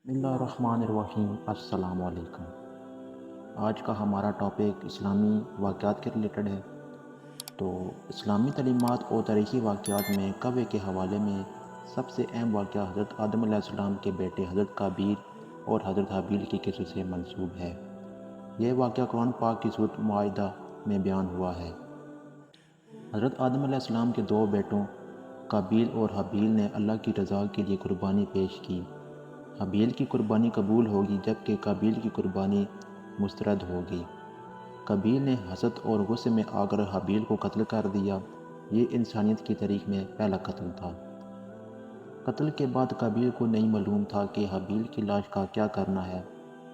بسم اللہ الرحمن الرحیم۔ السلام علیکم۔ آج کا ہمارا ٹاپک اسلامی واقعات کے ریلیٹڈ ہے۔ تو اسلامی تعلیمات اور تاریخی واقعات میں کوے کے حوالے میں سب سے اہم واقعہ حضرت آدم علیہ السلام کے بیٹے حضرت قابیل اور حضرت حابیل کی قصے سے منسوب ہے۔ یہ واقعہ قرآن پاک کی سورۃ مائدہ میں بیان ہوا ہے۔ حضرت آدم علیہ السلام کے دو بیٹوں قابیل اور حابیل نے اللہ کی رضا کے لیے قربانی پیش کی۔ حابیل کی قربانی قبول ہوگی جبکہ قابیل کی قربانی مسترد ہوگی۔ قابیل نے حسد اور غصے میں آ کر حابیل کو قتل کر دیا۔ یہ انسانیت کی تاریخ میں پہلا قتل تھا۔ قتل کے بعد قابیل کو نہیں معلوم تھا کہ حابیل کی لاش کا کیا کرنا ہے۔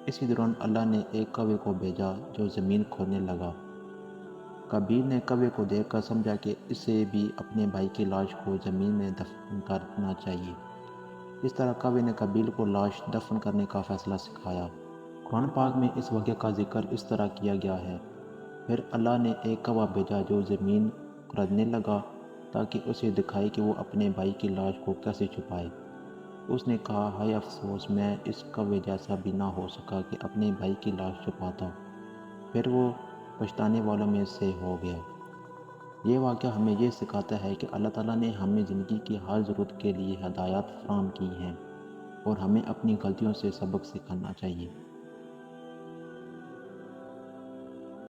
اسی دوران اللہ نے ایک کوے کو بھیجا جو زمین کھودنے لگا۔ قابیل نے کوے کو دیکھ کر سمجھا کہ اسے بھی اپنے بھائی کی لاش کو زمین میں دفن کرنا چاہیے۔ اس طرح کوے نے قابیل کو لاش دفن کرنے کا فیصلہ سکھایا۔ قرآن پاک میں اس واقعے کا ذکر اس طرح کیا گیا ہے۔ پھر اللہ نے ایک کوا بھیجا جو زمین کھودنے لگا تاکہ اسے دکھائے کہ وہ اپنے بھائی کی لاش کو کیسے چھپائے۔ اس نے کہا، ہائے افسوس، میں اس کوے جیسا بھی نہ ہو سکا کہ اپنے بھائی کی لاش چھپاتا۔ پھر وہ پچھتانے والوں میں سے ہو گیا۔ یہ واقعہ ہمیں یہ سکھاتا ہے کہ اللہ تعالیٰ نے ہمیں زندگی کی ہر ضرورت کے لیے ہدایات فراہم کی ہیں اور ہمیں اپنی غلطیوں سے سبق سیکھنا چاہیے۔